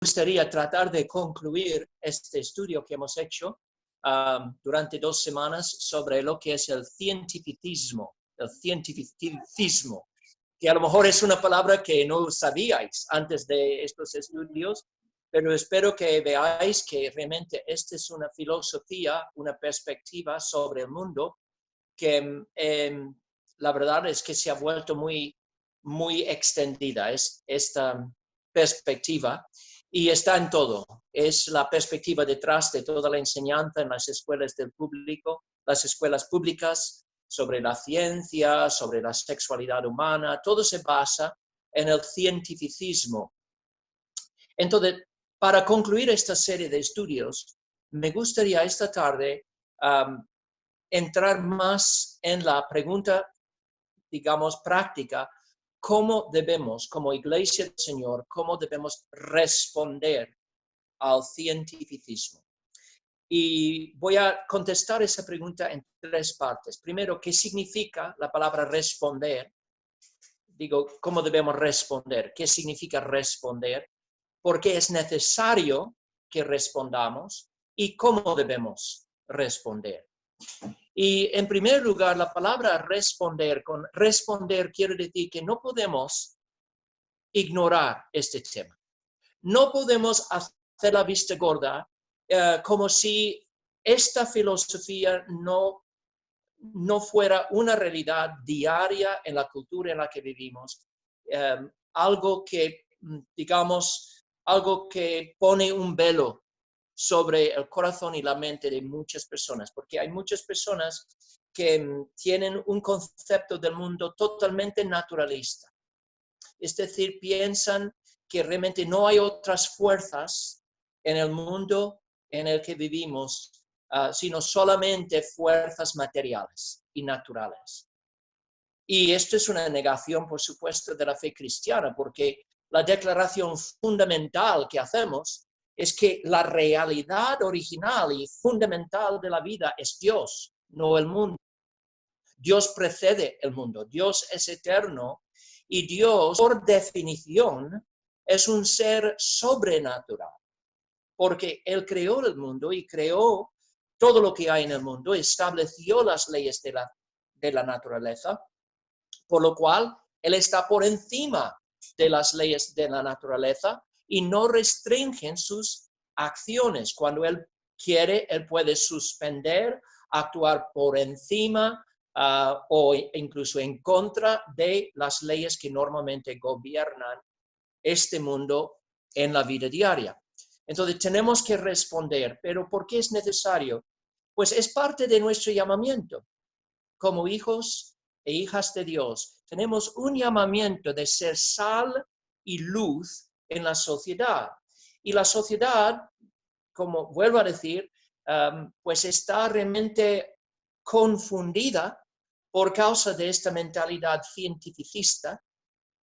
gustaría tratar de concluir este estudio que hemos hecho durante 2 semanas sobre lo que es el cientificismo, que a lo mejor es una palabra que no sabíais antes de estos estudios, pero espero que veáis que realmente esta es una filosofía, una perspectiva sobre el mundo que la verdad es que se ha vuelto muy, muy extendida, esta perspectiva, y está en todo. Es la perspectiva detrás de toda la enseñanza en las escuelas del público, las escuelas públicas, sobre la ciencia, sobre la sexualidad humana, todo se basa en el cientificismo. Entonces, para concluir esta serie de estudios, me gustaría esta tarde entrar más en la pregunta, digamos, práctica, cómo debemos, como Iglesia del Señor, cómo debemos responder al cientificismo. Y voy a contestar esa pregunta en 3 partes. Primero, ¿qué significa la palabra responder? Digo, ¿cómo debemos responder? ¿Qué significa responder? ¿Por qué es necesario que respondamos? ¿Y cómo debemos responder? Y en primer lugar, la palabra responder, con responder quiere decir que no podemos ignorar este tema. No podemos hacer la vista gorda como si esta filosofía no fuera una realidad diaria en la cultura en la que vivimos. Algo que, digamos, algo que pone un velo sobre el corazón y la mente de muchas personas, porque hay muchas personas que tienen un concepto del mundo totalmente naturalista. Es decir, piensan que realmente no hay otras fuerzas en el mundo en el que vivimos, sino solamente fuerzas materiales y naturales. Y esto es una negación, por supuesto, de la fe cristiana, porque la declaración fundamental que hacemos es que la realidad original y fundamental de la vida es Dios, no el mundo. Dios precede el mundo, Dios es eterno y Dios, por definición, es un ser sobrenatural, porque Él creó el mundo y creó todo lo que hay en el mundo, estableció las leyes de la naturaleza, por lo cual Él está por encima de las leyes de la naturaleza y no restringen sus acciones. Cuando Él quiere, Él puede suspender, actuar por encima o incluso en contra de las leyes que normalmente gobiernan este mundo en la vida diaria. Entonces tenemos que responder, pero ¿por qué es necesario? Pues es parte de nuestro llamamiento. Como hijos e hijas de Dios, tenemos un llamamiento de ser sal y luz en la sociedad. Y la sociedad, como vuelvo a decir, pues está realmente confundida por causa de esta mentalidad cientificista,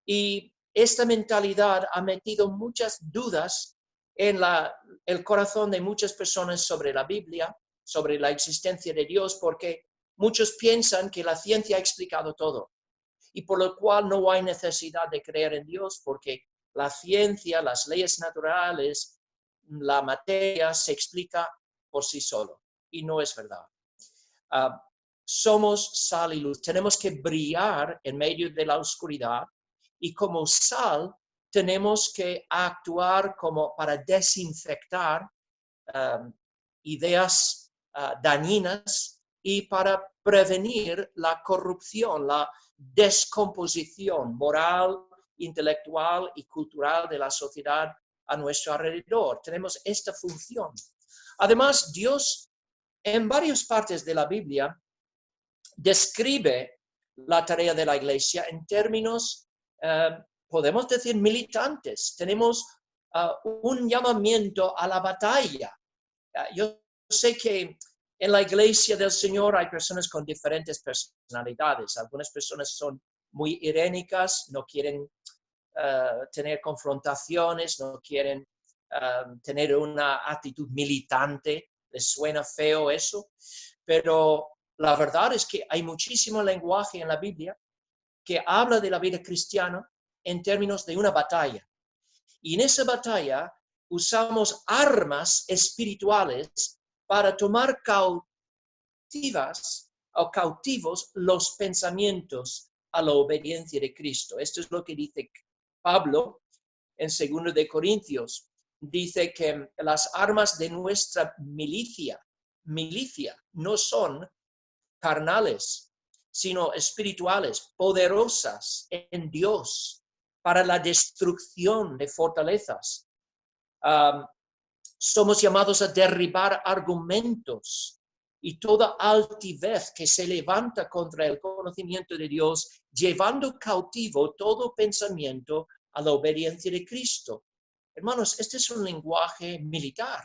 y esta mentalidad ha metido muchas dudas en el corazón de muchas personas sobre la Biblia, sobre la existencia de Dios, porque muchos piensan que la ciencia ha explicado todo y por lo cual no hay necesidad de creer en Dios, porque la ciencia, las leyes naturales, la materia se explica por sí solo, y no es verdad. Somos sal y luz, tenemos que brillar en medio de la oscuridad, y como sal tenemos que actuar como para desinfectar ideas dañinas y para prevenir la corrupción, la descomposición moral, intelectual y cultural de la sociedad a nuestro alrededor. Tenemos esta función. Además, Dios en varias partes de la Biblia describe la tarea de la Iglesia en términos, podemos decir, militantes. Tenemos un llamamiento a la batalla. Yo sé que en la Iglesia del Señor hay personas con diferentes personalidades. Algunas personas son muy irénicas, no quieren tener confrontaciones, no quieren tener una actitud militante. Les suena feo eso, pero la verdad es que hay muchísimo lenguaje en la Biblia que habla de la vida cristiana en términos de una batalla. Y en esa batalla usamos armas espirituales para tomar cautivos los pensamientos a la obediencia de Cristo. Esto es lo que dice Pablo en 2 de Corintios. Dice que las armas de nuestra milicia no son carnales, sino espirituales, poderosas en Dios para la destrucción de fortalezas. Somos llamados a derribar argumentos y toda altivez que se levanta contra el conocimiento de Dios, llevando cautivo todo pensamiento a la obediencia de Cristo. Hermanos, este es un lenguaje militar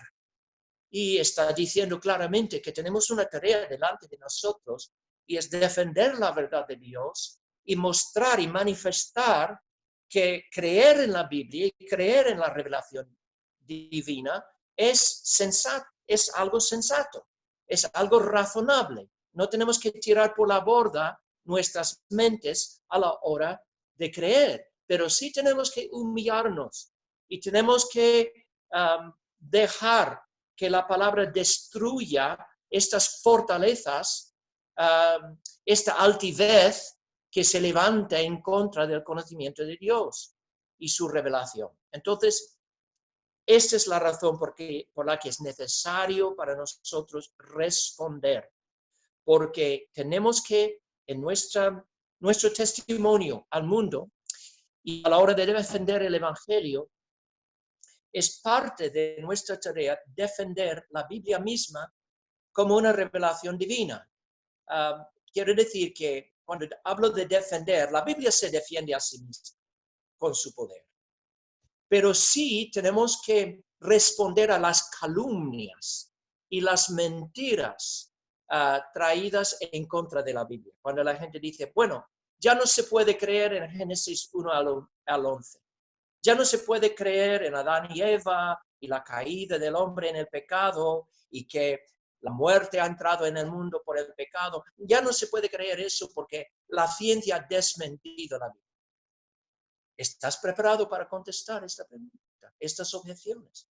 y está diciendo claramente que tenemos una tarea delante de nosotros y es defender la verdad de Dios y mostrar y manifestar que creer en la Biblia y creer en la revelación divina es sensato, es algo sensato, es algo razonable. No tenemos que tirar por la borda nuestras mentes a la hora de creer, pero sí tenemos que humillarnos y tenemos que dejar que la palabra destruya estas fortalezas, esta altivez que se levanta en contra del conocimiento de Dios y su revelación. Entonces, esta es la razón por la que es necesario para nosotros responder, porque tenemos que, en nuestro testimonio al mundo y a la hora de defender el Evangelio, es parte de nuestra tarea defender la Biblia misma como una revelación divina. Quiero decir que cuando hablo de defender, la Biblia se defiende a sí misma con su poder. Pero sí tenemos que responder a las calumnias y las mentiras traídas en contra de la Biblia. Cuando la gente dice, bueno, ya no se puede creer en Génesis 1 al 11. Ya no se puede creer en Adán y Eva y la caída del hombre en el pecado y que la muerte ha entrado en el mundo por el pecado. Ya no se puede creer eso porque la ciencia ha desmentido la Biblia. ¿Estás preparado para contestar esta pregunta, estas objeciones?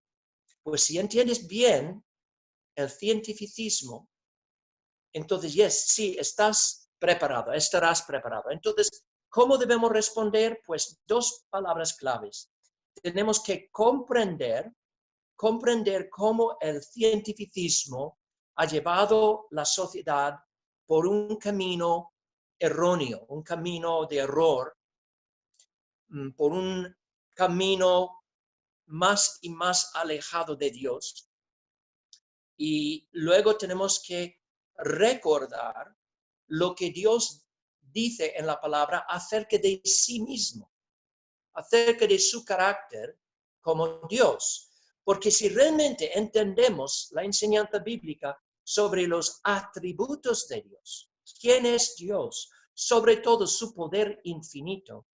Pues si entiendes bien el cientificismo, entonces sí, estarás preparado. Entonces, ¿cómo debemos responder? Pues dos palabras claves. Tenemos que comprender cómo el cientificismo ha llevado la sociedad por un camino erróneo, un camino de error, por un camino más y más alejado de Dios. Y luego tenemos que recordar lo que Dios dice en la palabra acerca de sí mismo, acerca de su carácter como Dios. Porque si realmente entendemos la enseñanza bíblica sobre los atributos de Dios, quién es Dios, sobre todo su poder infinito,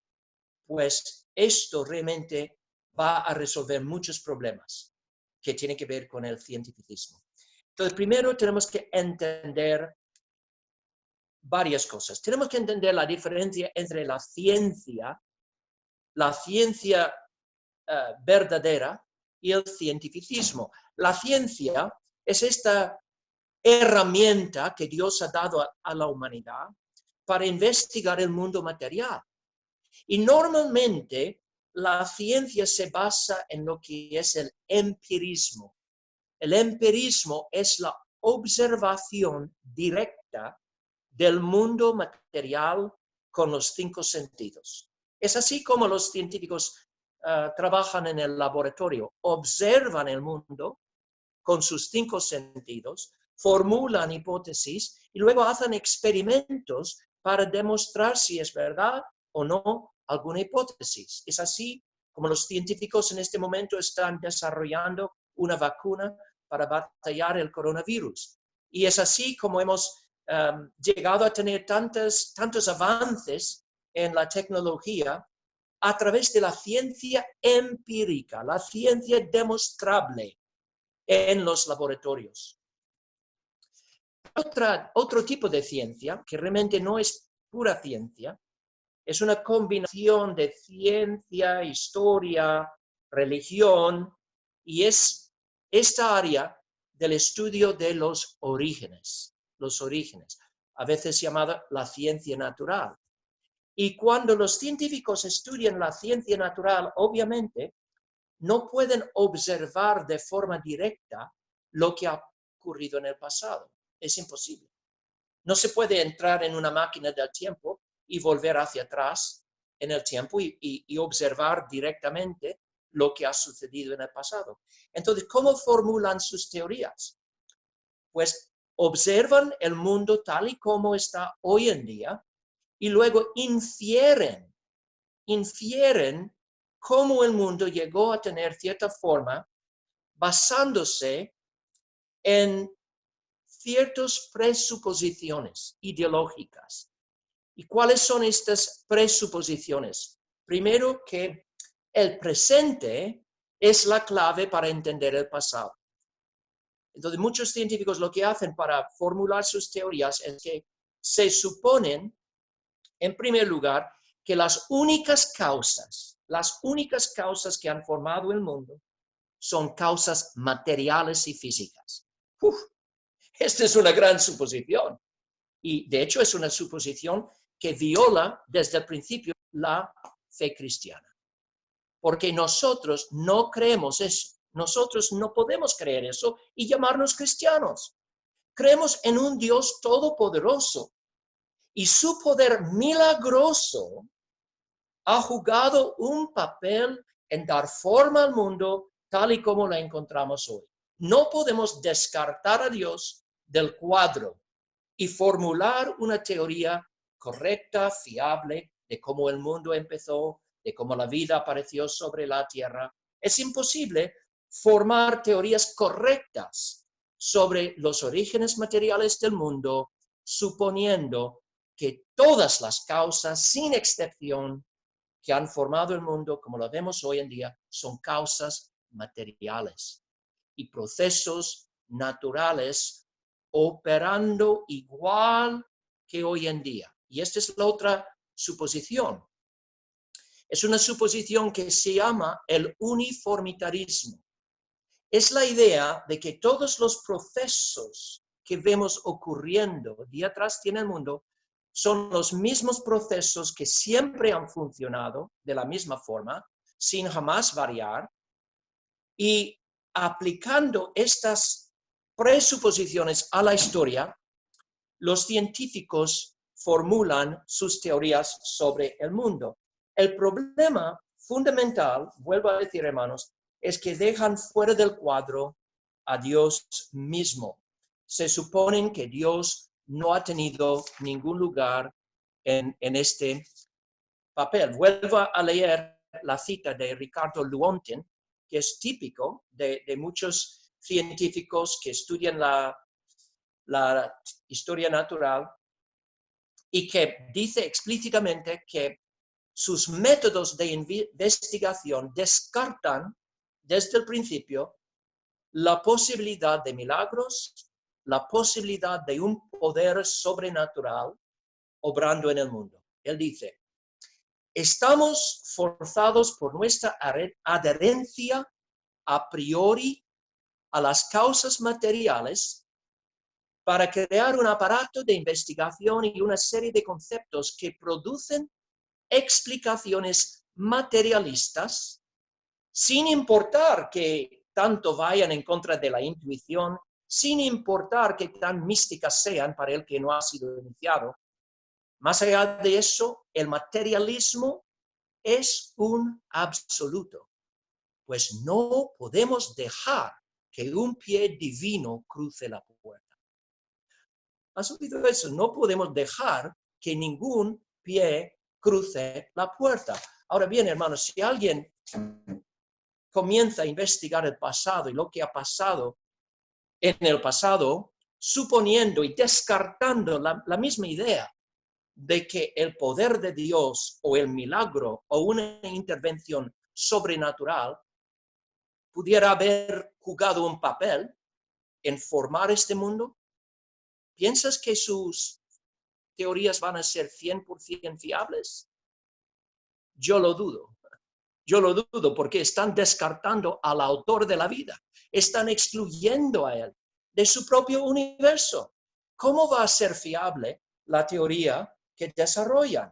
pues esto realmente va a resolver muchos problemas que tienen que ver con el cientificismo. Entonces, primero tenemos que entender varias cosas. Tenemos que entender la diferencia entre la ciencia verdadera y el cientificismo. La ciencia es esta herramienta que Dios ha dado a la humanidad para investigar el mundo material. Y normalmente la ciencia se basa en lo que es el empirismo. El empirismo es la observación directa del mundo material con los 5 sentidos. Es así como los científicos trabajan en el laboratorio, observan el mundo con sus 5 sentidos, formulan hipótesis y luego hacen experimentos para demostrar si es verdad o no alguna hipótesis. Es así como los científicos en este momento están desarrollando una vacuna para batallar el coronavirus. Y es así como hemos llegado a tener tantos avances en la tecnología a través de la ciencia empírica, la ciencia demostrable en los laboratorios. Otro tipo de ciencia, que realmente no es pura ciencia, es una combinación de ciencia, historia, religión y es esta área del estudio de los orígenes, a veces llamada la ciencia natural. Y cuando los científicos estudian la ciencia natural, obviamente, no pueden observar de forma directa lo que ha ocurrido en el pasado. Es imposible. No se puede entrar en una máquina del tiempo y volver hacia atrás en el tiempo y observar directamente lo que ha sucedido en el pasado. Entonces, ¿cómo formulan sus teorías? Pues observan el mundo tal y como está hoy en día y luego infieren cómo el mundo llegó a tener cierta forma basándose en ciertas presuposiciones ideológicas. ¿Y cuáles son estas presuposiciones? Primero, que el presente es la clave para entender el pasado. Entonces, muchos científicos lo que hacen para formular sus teorías es que se suponen, en primer lugar, que las únicas causas que han formado el mundo son causas materiales y físicas. Esta es una gran suposición. Y de hecho es una suposición que viola desde el principio la fe cristiana. Porque nosotros no creemos eso. Nosotros no podemos creer eso y llamarnos cristianos. Creemos en un Dios todopoderoso y su poder milagroso ha jugado un papel en dar forma al mundo tal y como la encontramos hoy. No podemos descartar a Dios del cuadro y formular una teoría correcta, fiable, de cómo el mundo empezó, de cómo la vida apareció sobre la tierra. Es imposible formar teorías correctas sobre los orígenes materiales del mundo, suponiendo que todas las causas, sin excepción, que han formado el mundo como lo vemos hoy en día, son causas materiales y procesos naturales operando igual que hoy en día. Y esta es la otra suposición. Es una suposición que se llama el uniformitarismo. Es la idea de que todos los procesos que vemos ocurriendo día tras día en el mundo son los mismos procesos que siempre han funcionado de la misma forma, sin jamás variar, y aplicando estas presuposiciones a la historia, los científicos formulan sus teorías sobre el mundo. El problema fundamental, vuelvo a decir, hermanos, es que dejan fuera del cuadro a Dios mismo. Se suponen que Dios no ha tenido ningún lugar en este papel. Vuelvo a leer la cita de Ricardo Lewontin, que es típico de muchos científicos que estudian la historia natural y que dice explícitamente que sus métodos de investigación descartan desde el principio la posibilidad de milagros, la posibilidad de un poder sobrenatural obrando en el mundo. Él dice, estamos forzados por nuestra adherencia a priori a las causas materiales para crear un aparato de investigación y una serie de conceptos que producen explicaciones materialistas, sin importar que tanto vayan en contra de la intuición, sin importar que tan místicas sean para el que no ha sido iniciado. Más allá de eso, el materialismo es un absoluto, pues no podemos dejar que un pie divino cruce la puerta. ¿Has oído eso? No podemos dejar que ningún pie cruce la puerta. Ahora bien, hermanos, si alguien comienza a investigar el pasado y lo que ha pasado en el pasado, suponiendo y descartando la misma idea de que el poder de Dios o el milagro o una intervención sobrenatural pudiera haber jugado un papel en formar este mundo, ¿piensas que sus teorías van a ser 100% fiables? Yo lo dudo. Yo lo dudo porque están descartando al autor de la vida. Están excluyendo a él de su propio universo. ¿Cómo va a ser fiable la teoría que desarrollan?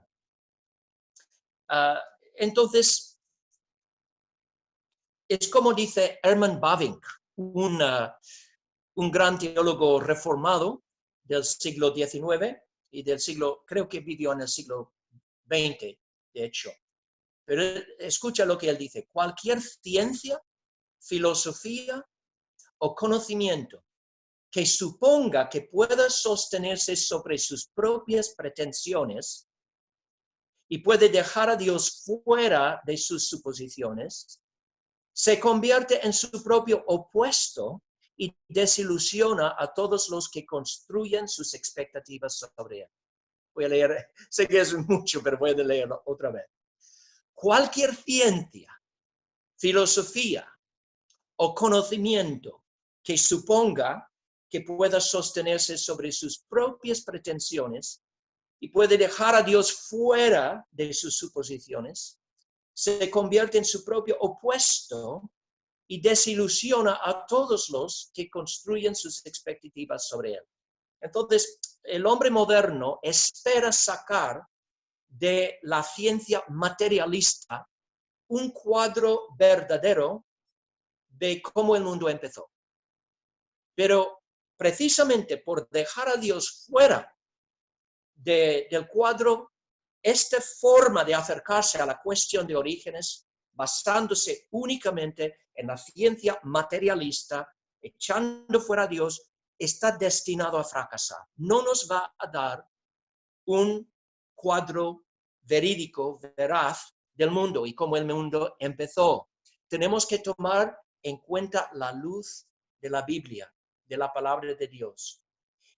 Entonces, es como dice Herman Bavinck, un gran teólogo reformado del siglo XIX y del siglo, creo que vivió en el siglo XX, de hecho. Pero escucha lo que él dice: cualquier ciencia, filosofía o conocimiento que suponga que pueda sostenerse sobre sus propias pretensiones y puede dejar a Dios fuera de sus suposiciones, se convierte en su propio opuesto y desilusiona a todos los que construyen sus expectativas sobre él. Voy a leer, sé que es mucho, pero voy a leerlo otra vez. Cualquier ciencia, filosofía o conocimiento que suponga que pueda sostenerse sobre sus propias pretensiones y puede dejar a Dios fuera de sus suposiciones, se convierte en su propio opuesto y desilusiona a todos los que construyen sus expectativas sobre él. Entonces, el hombre moderno espera sacar de la ciencia materialista un cuadro verdadero de cómo el mundo empezó. Pero precisamente por dejar a Dios fuera del cuadro, esta forma de acercarse a la cuestión de orígenes, basándose únicamente en la ciencia materialista, echando fuera a Dios, está destinado a fracasar. No nos va a dar un cuadro verídico, veraz del mundo y cómo el mundo empezó. Tenemos que tomar en cuenta la luz de la Biblia, de la palabra de Dios.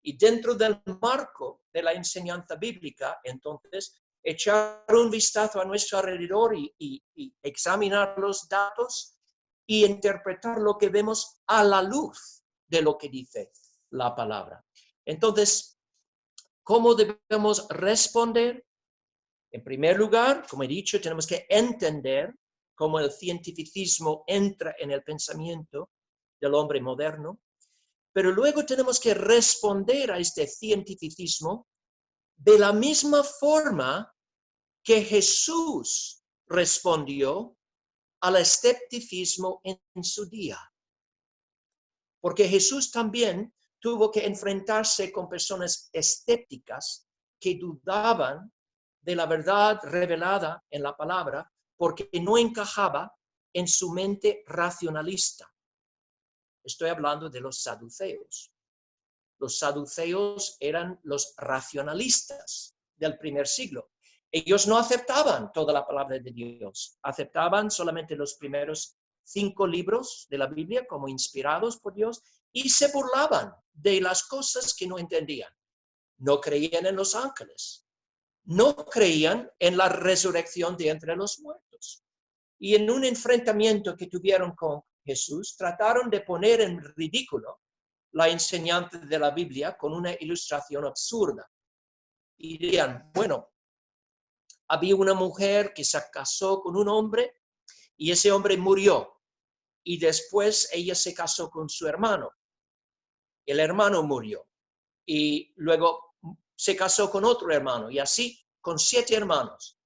Y dentro del marco de la enseñanza bíblica, entonces, echar un vistazo a nuestro alrededor y examinar los datos y interpretar lo que vemos a la luz de lo que dice la palabra. Entonces, ¿cómo debemos responder? En primer lugar, como he dicho, tenemos que entender cómo el cientificismo entra en el pensamiento del hombre moderno. Pero luego tenemos que responder a este cientificismo de la misma forma que Jesús respondió al escepticismo en su día. Porque Jesús también tuvo que enfrentarse con personas escépticas que dudaban de la verdad revelada en la palabra porque no encajaba en su mente racionalista. Estoy hablando de los saduceos. Los saduceos eran los racionalistas del primer siglo. Ellos no aceptaban toda la palabra de Dios, aceptaban solamente los primeros 5 libros de la Biblia como inspirados por Dios y se burlaban de las cosas que no entendían. No creían en los ángeles, no creían en la resurrección de entre los muertos. Y en un enfrentamiento que tuvieron con Jesús, trataron de poner en ridículo la enseñanza de la Biblia con una ilustración absurda. Y dirían, bueno, había una mujer que se casó con un hombre y ese hombre murió. Y después ella se casó con su hermano. El hermano murió. Y luego se casó con otro hermano y así con 7 hermanos.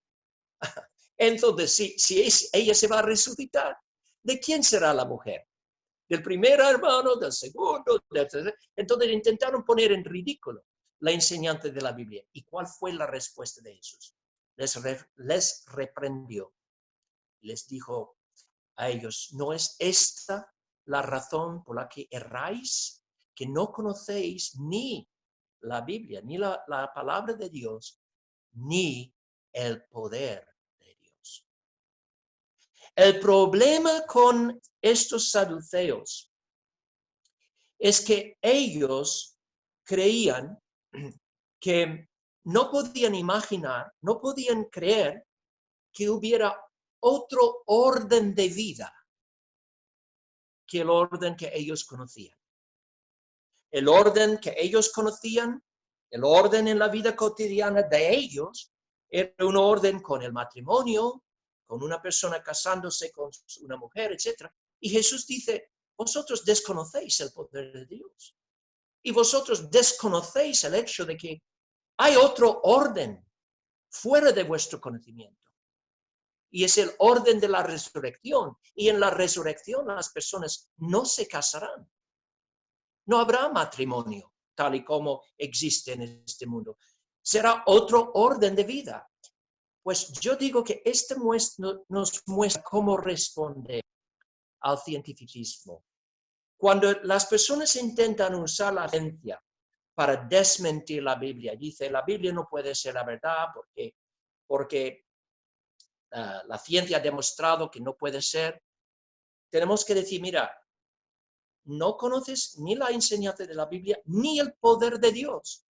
Entonces, si ella se va a resucitar, ¿de quién será la mujer? ¿Del primer hermano, del segundo, del tercero? Entonces intentaron poner en ridículo la enseñanza de la Biblia. ¿Y cuál fue la respuesta de Jesús? Les reprendió. Les dijo a ellos, ¿no es esta la razón por la que erráis? Que no conocéis ni la Biblia, ni la palabra de Dios, ni el poder de Dios. El problema con estos saduceos es que ellos creían que no podían imaginar, no podían creer que hubiera otro orden de vida que el orden que ellos conocían. El orden que ellos conocían, el orden en la vida cotidiana de ellos, era un orden con el matrimonio, con una persona casándose con una mujer, etc. Y Jesús dice, vosotros desconocéis el poder de Dios. Y vosotros desconocéis el hecho de que hay otro orden fuera de vuestro conocimiento. Y es el orden de la resurrección. Y en la resurrección las personas no se casarán. No habrá matrimonio tal y como existe en este mundo. Será otro orden de vida. Pues yo digo que este nos muestra cómo responder al cientificismo. Cuando las personas intentan usar la ciencia para desmentir la Biblia, dice, la Biblia no puede ser la verdad porque la ciencia ha demostrado que no puede ser. Tenemos que decir, mira, no conoces ni la enseñanza de la Biblia ni el poder de Dios.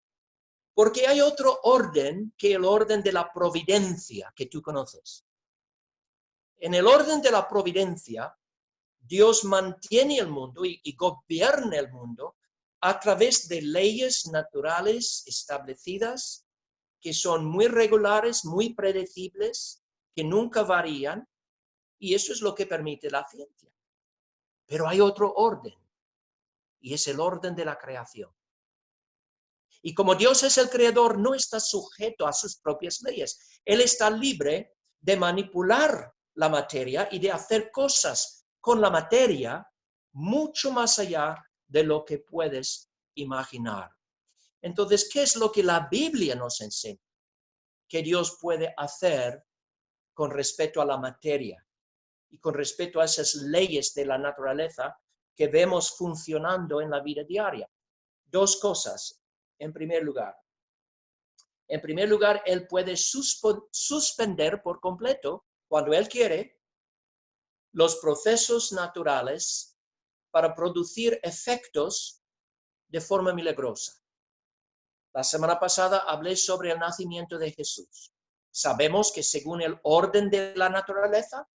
Porque hay otro orden que el orden de la providencia que tú conoces. En el orden de la providencia, Dios mantiene el mundo y gobierna el mundo a través de leyes naturales establecidas que son muy regulares, muy predecibles, que nunca varían, y eso es lo que permite la ciencia. Pero hay otro orden, y es el orden de la creación. Y como Dios es el creador, no está sujeto a sus propias leyes. Él está libre de manipular la materia y de hacer cosas con la materia mucho más allá de lo que puedes imaginar. Entonces, ¿qué es lo que la Biblia nos enseña? Que Dios puede hacer con respecto a la materia y con respecto a esas leyes de la naturaleza que vemos funcionando en la vida diaria. Dos cosas. En primer lugar, Él puede suspender por completo, cuando Él quiere, los procesos naturales para producir efectos de forma milagrosa. La semana pasada hablé sobre el nacimiento de Jesús. Sabemos que según el orden de la naturaleza,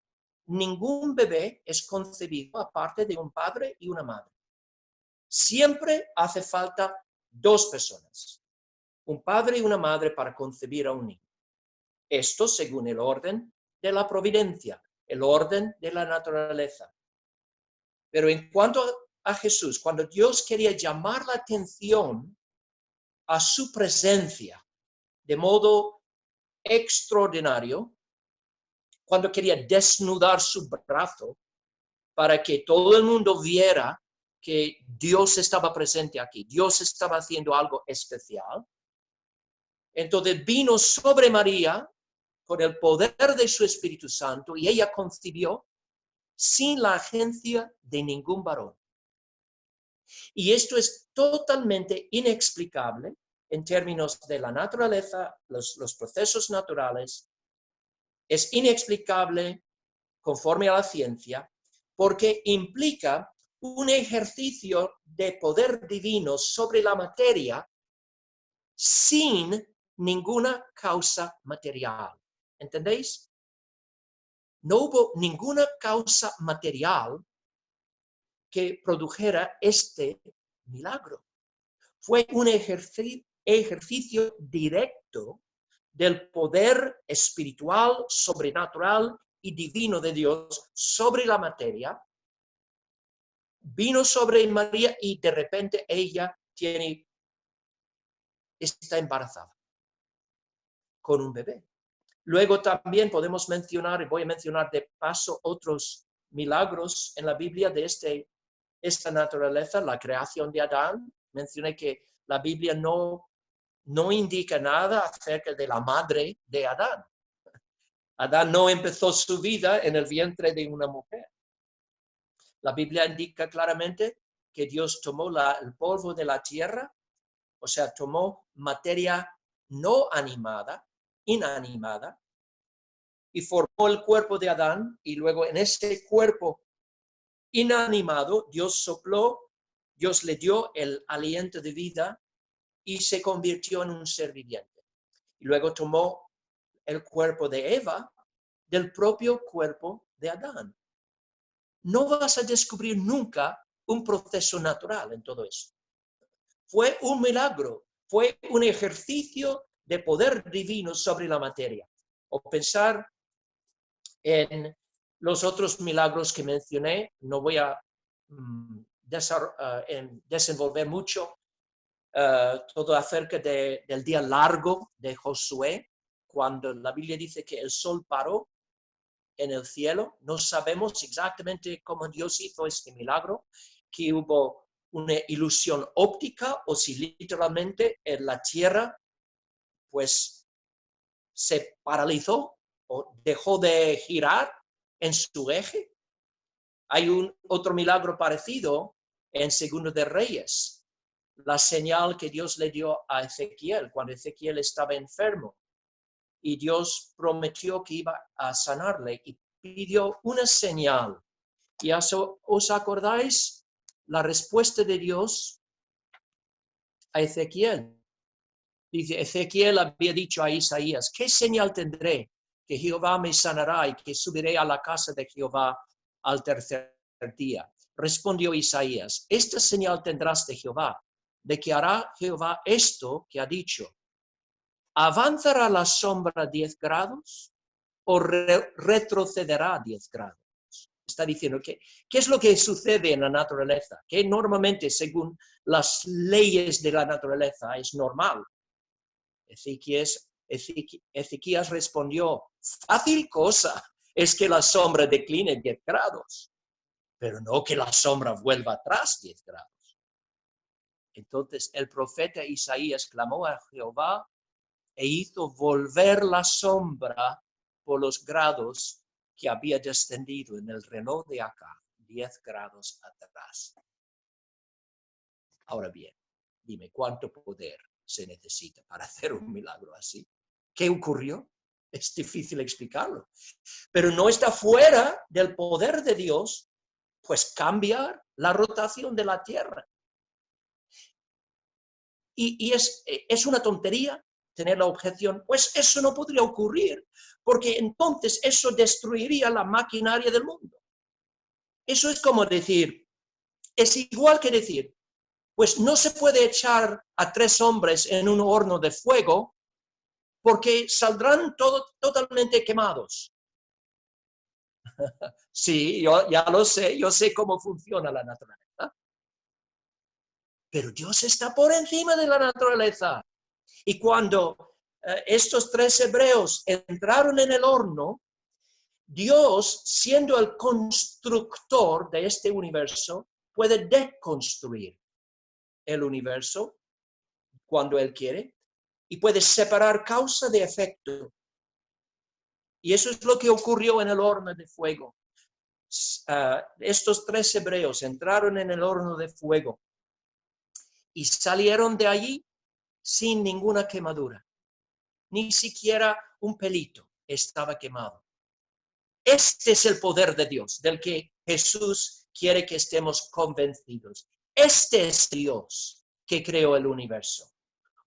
ningún bebé es concebido aparte de un padre y una madre. Siempre hace falta dos personas, un padre y una madre para concebir a un niño. Esto según el orden de la providencia, el orden de la naturaleza. Pero en cuanto a Jesús, cuando Dios quería llamar la atención a su presencia de modo extraordinario, cuando quería desnudar su brazo para que todo el mundo viera que Dios estaba presente aquí, Dios estaba haciendo algo especial, entonces vino sobre María con el poder de su Espíritu Santo y ella concibió sin la agencia de ningún varón. Y esto es totalmente inexplicable en términos de la naturaleza, los procesos naturales. Es inexplicable conforme a la ciencia porque implica un ejercicio de poder divino sobre la materia sin ninguna causa material. ¿Entendéis? No hubo ninguna causa material que produjera este milagro. Fue un ejercicio directo del poder espiritual, sobrenatural y divino de Dios sobre la materia. Vino sobre María y de repente ella está embarazada con un bebé. Luego también podemos mencionar, y voy a mencionar de paso otros milagros en la Biblia de esta naturaleza, la creación de Adán. Mencioné que la Biblia no indica nada acerca de la madre de Adán. Adán no empezó su vida en el vientre de una mujer. La Biblia indica claramente que Dios tomó el polvo de la tierra, o sea, tomó materia no animada, inanimada, y formó el cuerpo de Adán, y luego en ese cuerpo inanimado, Dios sopló, Dios le dio el aliento de vida y se convirtió en un ser viviente. Y luego tomó el cuerpo de Eva del propio cuerpo de Adán. No vas a descubrir nunca un proceso natural en todo eso. Fue un milagro, fue un ejercicio de poder divino sobre la materia. O pensar En los otros milagros que mencioné, no voy a desenvolver mucho todo acerca del día largo de Josué, cuando la Biblia dice que el sol paró en el cielo. No sabemos exactamente cómo Dios hizo este milagro, que hubo una ilusión óptica o si literalmente en la tierra pues se paralizó o dejó de girar en su eje. Hay otro milagro parecido en Segundo de Reyes, la señal que Dios le dio a Ezequiel cuando Ezequiel estaba enfermo y Dios prometió que iba a sanarle y pidió una señal. ¿Y os acordáis la respuesta de Dios a Ezequiel? Dice, Ezequiel había dicho a Isaías, ¿qué señal tendré que Jehová me sanará y que subiré a la casa de Jehová al tercer día? Respondió Isaías, esta señal tendrás de Jehová, de que hará Jehová esto que ha dicho. ¿Avanzará la sombra 10 grados o retrocederá 10 grados? Está diciendo que ¿qué es lo que sucede en la naturaleza? Que normalmente, según las leyes de la naturaleza, es normal. Ezequías respondió, fácil cosa es que la sombra decline 10 grados, pero no que la sombra vuelva atrás 10 grados. Entonces el profeta Isaías clamó a Jehová e hizo volver la sombra por los grados que había descendido en el reloj de acá, 10 grados atrás. Ahora bien, dime, ¿cuánto poder se necesita para hacer un milagro así? ¿Qué ocurrió? Es difícil explicarlo, pero no está fuera del poder de Dios, pues cambiar la rotación de la Tierra. Y es una tontería tener la objeción, pues eso no podría ocurrir, porque entonces eso destruiría la maquinaria del mundo. Eso es como decir, es igual que decir, pues no se puede echar a 3 hombres en un horno de fuego porque saldrán totalmente quemados. Sí, yo ya lo sé, yo sé cómo funciona la naturaleza. Pero Dios está por encima de la naturaleza. Y cuando estos 3 hebreos entraron en el horno, Dios, siendo el constructor de este universo, puede deconstruir el universo cuando Él quiere y puede separar causa de efecto. Y eso es lo que ocurrió en el horno de fuego. Estos 3 hebreos entraron en el horno de fuego y salieron de allí sin ninguna quemadura. Ni siquiera un pelito estaba quemado. Este es el poder de Dios, del que Jesús quiere que estemos convencidos. Este es Dios que creó el universo.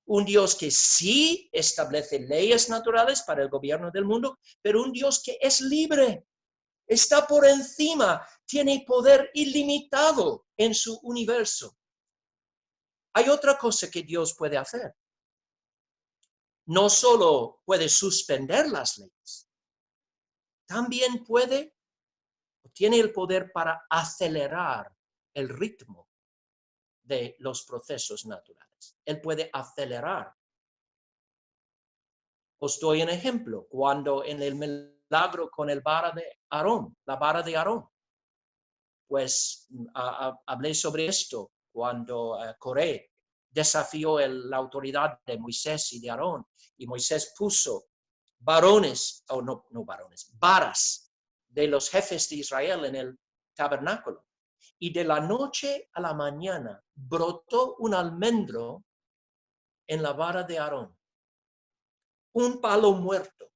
Un Dios que sí establece leyes naturales para el gobierno del mundo, pero un Dios que es libre, está por encima, tiene poder ilimitado en su universo. Hay otra cosa que Dios puede hacer. No solo puede suspender las leyes, también tiene el poder para acelerar el ritmo de los procesos naturales. Él puede acelerar. Os doy un ejemplo. Cuando en el milagro con la vara de Aarón, pues hablé sobre esto cuando Coré desafió la autoridad de Moisés y de Aarón, y Moisés puso varas de los jefes de Israel en el tabernáculo. Y de la noche a la mañana brotó un almendro en la vara de Aarón, un palo muerto.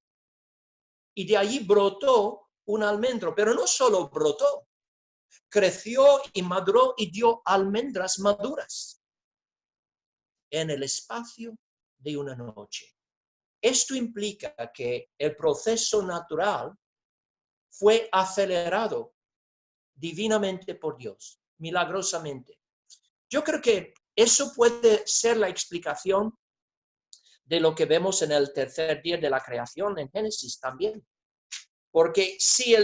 Y de allí brotó un almendro, pero no solo brotó, creció y maduró y dio almendras maduras en el espacio de una noche. Esto implica que el proceso natural fue acelerado divinamente por Dios, milagrosamente. Yo creo que eso puede ser la explicación de lo que vemos en el tercer día de la creación en Génesis también. Porque si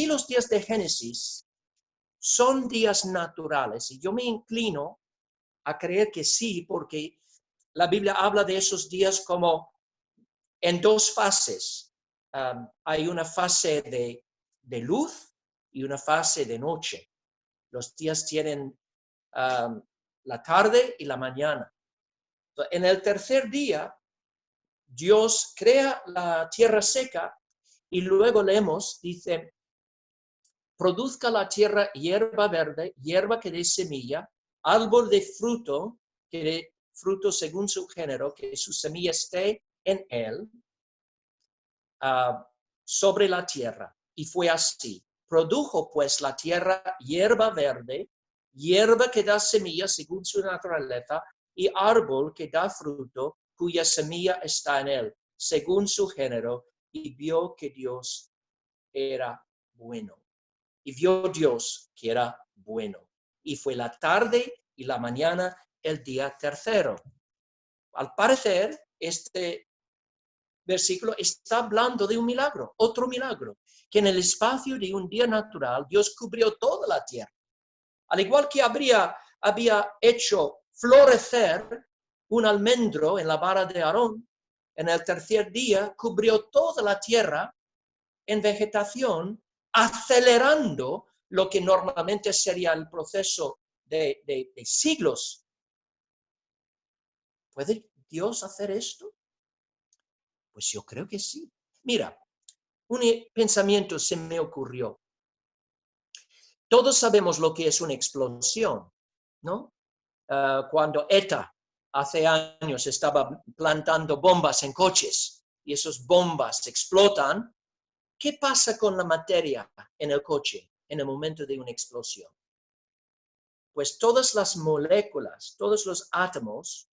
los días de Génesis son días naturales, y yo me inclino a creer que sí, porque la Biblia habla de esos días como en dos fases. Hay una fase de luz y una fase de noche. Los días tienen la tarde y la mañana. En el tercer día, Dios crea la tierra seca y luego leemos, dice, produzca la tierra hierba verde, hierba que dé semilla, árbol de fruto, que dé fruto según su género, que su semilla esté en él, sobre la tierra. Y fue así. Produjo pues la tierra hierba verde, hierba que da semilla según su naturaleza, y árbol que da fruto, cuya semilla está en él, según su género, y vio que Dios era bueno. Y vio Dios que era bueno. Y fue la tarde y la mañana el día tercero. Al parecer, este versículo está hablando de un milagro, otro milagro, que en el espacio de un día natural Dios cubrió toda la tierra. Al igual que había hecho florecer un almendro en la vara de Aarón, en el tercer día cubrió toda la tierra en vegetación, acelerando lo que normalmente sería el proceso de siglos. ¿Puede Dios hacer esto? Pues yo creo que sí. Mira, un pensamiento se me ocurrió. Todos sabemos lo que es una explosión, ¿no? Cuando ETA hace años estaba plantando bombas en coches y esas bombas explotan, ¿qué pasa con la materia en el coche en el momento de una explosión? Pues todas las moléculas, todos los átomos,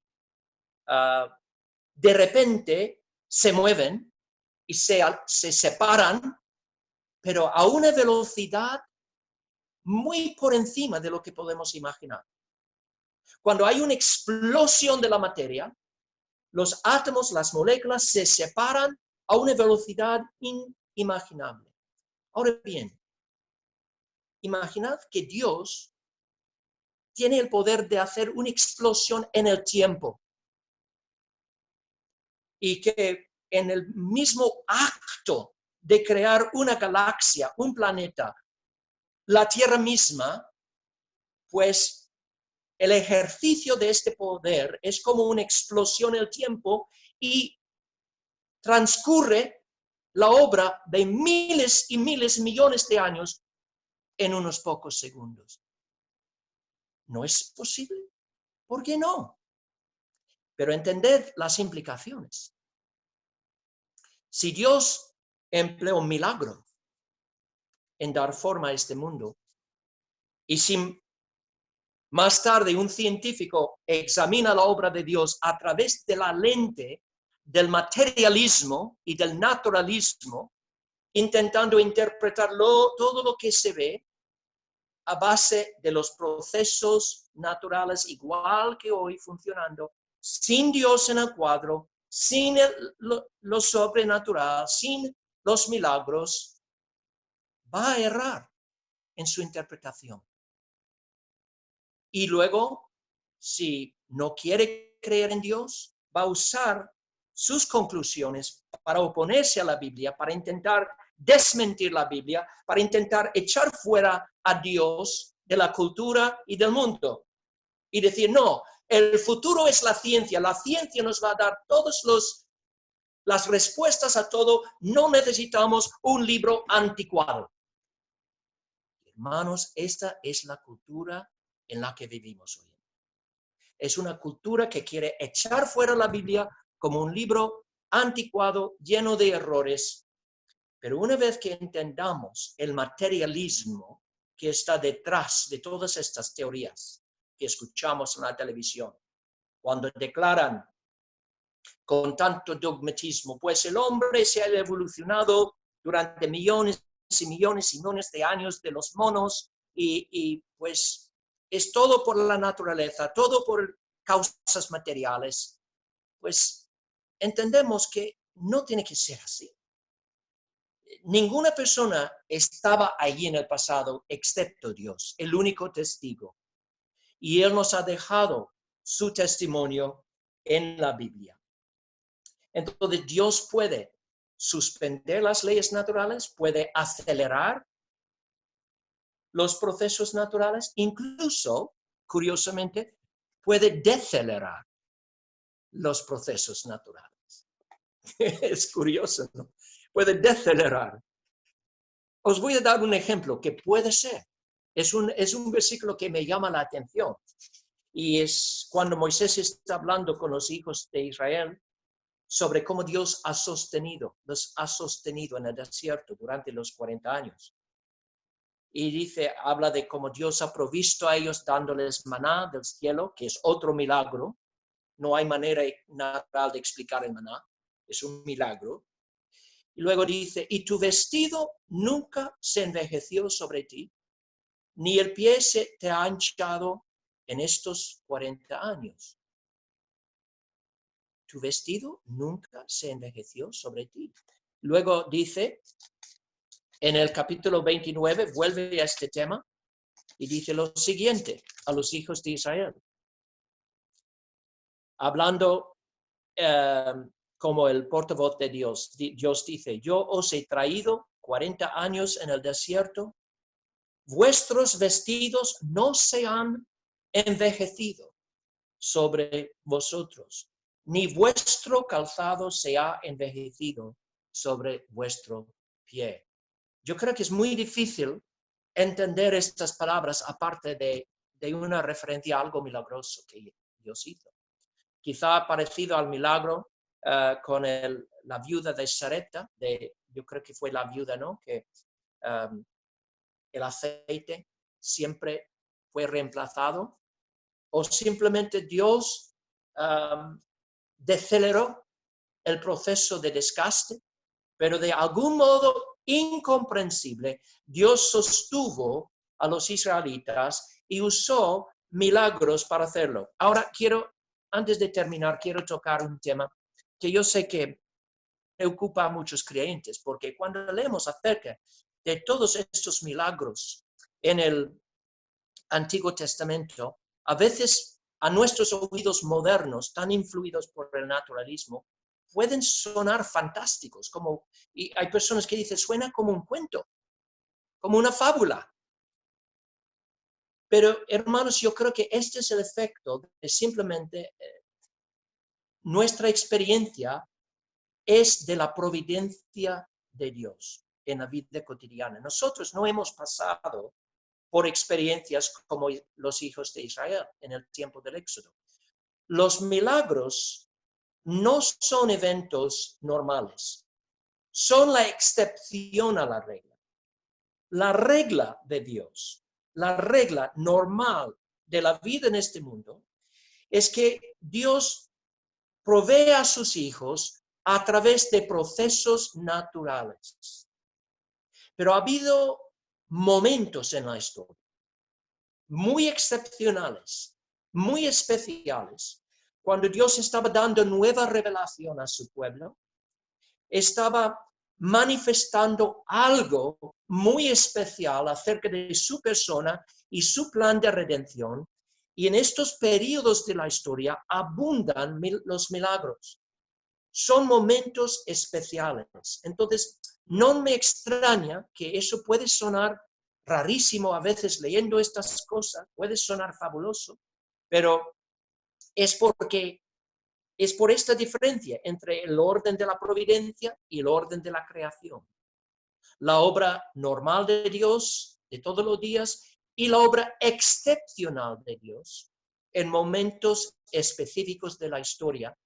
de repente se mueven y se separan, pero a una velocidad muy por encima de lo que podemos imaginar. Cuando hay una explosión de la materia, los átomos, las moléculas se separan a una velocidad inimaginable. Ahora bien, imaginad que Dios tiene el poder de hacer una explosión en el tiempo y que en el mismo acto de crear una galaxia, un planeta, la Tierra misma, pues el ejercicio de este poder es como una explosión en el tiempo y transcurre la obra de miles y miles, millones de años en unos pocos segundos. ¿No es posible? ¿Por qué no? Pero entender las implicaciones. Si Dios empleó un milagro en dar forma a este mundo, y si más tarde un científico examina la obra de Dios a través de la lente del materialismo y del naturalismo, intentando interpretarlo todo lo que se ve a base de los procesos naturales igual que hoy funcionando, sin Dios en el cuadro, sin lo sobrenatural, sin los milagros, va a errar en su interpretación. Y luego, si no quiere creer en Dios, va a usar sus conclusiones para oponerse a la Biblia, para intentar desmentir la Biblia, para intentar echar fuera a Dios de la cultura y del mundo. Y decir, no, el futuro es la ciencia nos va a dar todas las respuestas a todo, no necesitamos un libro anticuado. Hermanos, esta es la cultura en la que vivimos hoy. Es una cultura que quiere echar fuera la Biblia como un libro anticuado, lleno de errores. Pero una vez que entendamos el materialismo que está detrás de todas estas teorías que escuchamos en la televisión, cuando declaran con tanto dogmatismo, pues el hombre se ha evolucionado durante millones y millones y millones de años de los monos y pues es todo por la naturaleza, todo por causas materiales, pues entendemos que no tiene que ser así. ninguna persona estaba allí en el pasado excepto Dios, el único testigo. Y Él nos ha dejado su testimonio en la Biblia. Entonces Dios puede suspender las leyes naturales, puede acelerar los procesos naturales, incluso, curiosamente, puede decelerar los procesos naturales. Es curioso, ¿no? Puede decelerar. Os voy a dar un ejemplo que puede ser. Es un versículo que me llama la atención. Y es cuando Moisés está hablando con los hijos de Israel sobre cómo Dios los ha sostenido en el desierto durante los 40 años. Y habla de cómo Dios ha provisto a ellos dándoles maná del cielo, que es otro milagro. No hay manera natural de explicar el maná, es un milagro. Y luego dice, y tu vestido nunca se envejeció sobre ti, ni el pie se te ha hinchado en estos 40 años. Tu vestido nunca se envejeció sobre ti. Luego dice, en el capítulo 29, vuelve a este tema y dice lo siguiente a los hijos de Israel. Hablando como el portavoz de Dios, Dios dice, yo os he traído 40 años en el desierto, vuestros vestidos no se han envejecido sobre vosotros, ni vuestro calzado se ha envejecido sobre vuestro pie. Yo creo que es muy difícil entender estas palabras aparte de una referencia a algo milagroso que Dios hizo. Quizá parecido al milagro con la viuda de Sarepta, yo creo que fue la viuda, ¿no? Que el aceite siempre fue reemplazado, o simplemente Dios deceleró el proceso de desgaste, pero de algún modo incomprensible, Dios sostuvo a los israelitas y usó milagros para hacerlo. Ahora antes de terminar, quiero tocar un tema que yo sé que preocupa a muchos creyentes, porque cuando leemos acerca de todos estos milagros en el Antiguo Testamento, a veces a nuestros oídos modernos, tan influidos por el naturalismo, pueden sonar fantásticos, y hay personas que dicen, suena como un cuento, como una fábula. Pero, hermanos, yo creo que este es el efecto de simplemente nuestra experiencia es de la providencia de Dios en la vida cotidiana. Nosotros no hemos pasado por experiencias como los hijos de Israel en el tiempo del Éxodo. Los milagros no son eventos normales, son la excepción a la regla. La regla de Dios, la regla normal de la vida en este mundo, es que Dios provee a sus hijos a través de procesos naturales. Pero ha habido momentos en la historia muy excepcionales, muy especiales, cuando Dios estaba dando nueva revelación a su pueblo, estaba manifestando algo muy especial acerca de su persona y su plan de redención, y en estos periodos de la historia abundan los milagros. Son momentos especiales. Entonces, no me extraña que eso puede sonar rarísimo a veces leyendo estas cosas, puede sonar fabuloso, pero es por esta diferencia entre el orden de la providencia y el orden de la creación. La obra normal de Dios de todos los días y la obra excepcional de Dios en momentos específicos de la historia.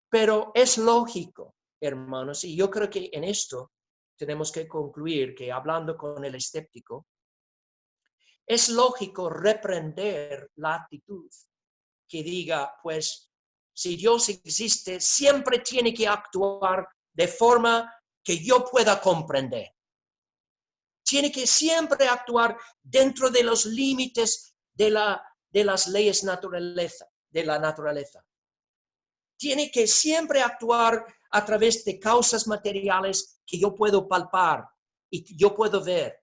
Pero es lógico, hermanos, y yo creo que en esto tenemos que concluir que hablando con el escéptico, es lógico reprender la actitud que diga, pues, si Dios existe, siempre tiene que actuar de forma que yo pueda comprender. Tiene que siempre actuar dentro de los límites de las leyes de la naturaleza. tiene que siempre actuar a través de causas materiales que yo puedo palpar y que yo puedo ver.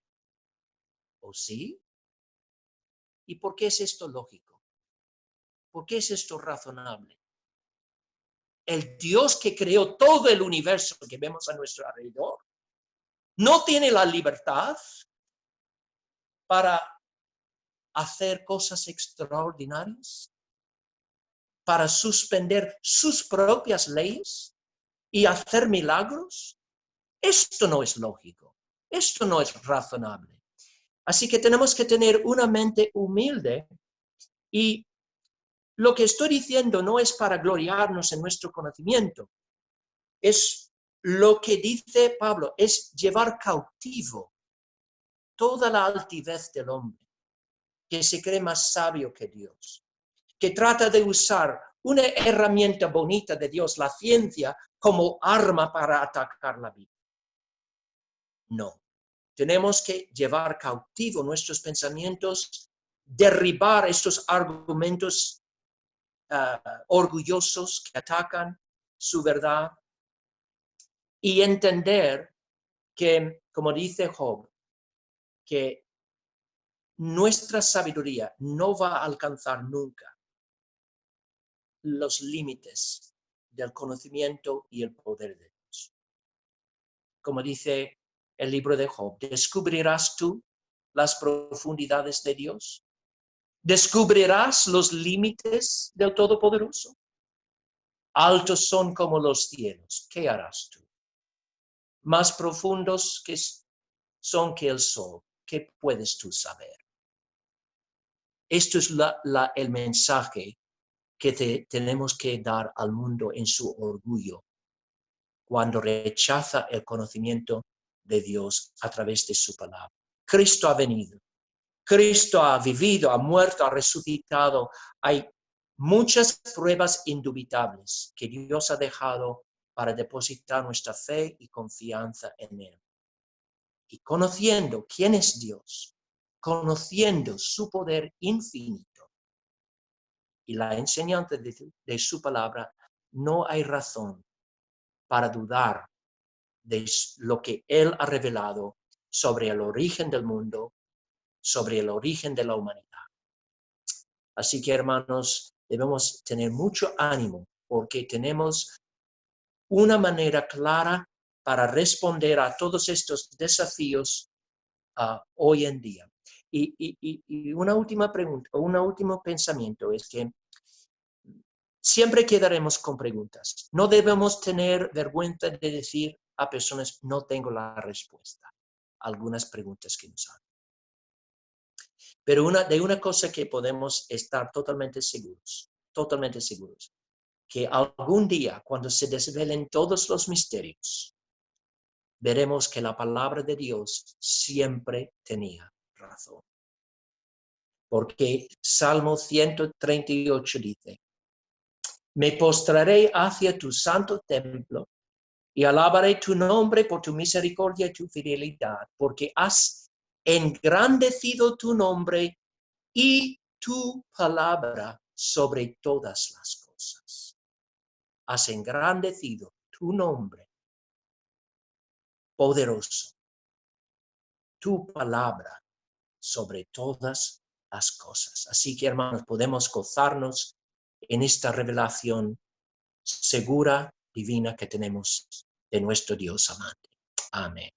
¿O sí? ¿Y por qué es esto lógico? ¿Por qué es esto razonable? El Dios que creó todo el universo que vemos a nuestro alrededor no tiene la libertad para hacer cosas extraordinarias, para suspender sus propias leyes y hacer milagros. Esto no es lógico, esto no es razonable. Así que tenemos que tener una mente humilde, y lo que estoy diciendo no es para gloriarnos en nuestro conocimiento, es lo que dice Pablo, es llevar cautivo toda la altivez del hombre, que se cree más sabio que Dios, que trata de usar una herramienta bonita de Dios, la ciencia, como arma para atacar la vida. No, tenemos que llevar cautivo nuestros pensamientos, derribar estos argumentos orgullosos que atacan su verdad y entender que, como dice Job, que nuestra sabiduría no va a alcanzar nunca los límites del conocimiento y el poder de Dios. Como dice el libro de Job, ¿descubrirás tú las profundidades de Dios? ¿Descubrirás los límites del Todopoderoso? Altos son como los cielos, ¿qué harás tú? Más profundos que son que el sol, ¿qué puedes tú saber? Esto es el mensaje que tenemos que dar al mundo en su orgullo, cuando rechaza el conocimiento de Dios a través de su palabra. Cristo ha venido, Cristo ha vivido, ha muerto, ha resucitado. Hay muchas pruebas indubitables que Dios ha dejado para depositar nuestra fe y confianza en Él. Y conociendo quién es Dios, conociendo su poder infinito y la enseñanza de su palabra, no hay razón para dudar de lo que Él ha revelado sobre el origen del mundo, sobre el origen de la humanidad. Así que, hermanos, debemos tener mucho ánimo porque tenemos una manera clara para responder a todos estos desafíos hoy en día. Y una última pregunta, un último pensamiento es que siempre quedaremos con preguntas. No debemos tener vergüenza de decir a personas, no tengo la respuesta a algunas preguntas que nos hacen. Pero de una cosa que podemos estar totalmente seguros, que algún día, cuando se desvelen todos los misterios, veremos que la palabra de Dios siempre tenía razón. Porque Salmo 138 dice, me postraré hacia tu santo templo y alabaré tu nombre por tu misericordia y tu fidelidad, porque has engrandecido tu nombre y tu palabra sobre todas las cosas. Has engrandecido tu nombre poderoso, tu palabra sobre todas las cosas. Así que, hermanos, podemos gozarnos en esta revelación segura, divina que tenemos de nuestro Dios amante. Amén.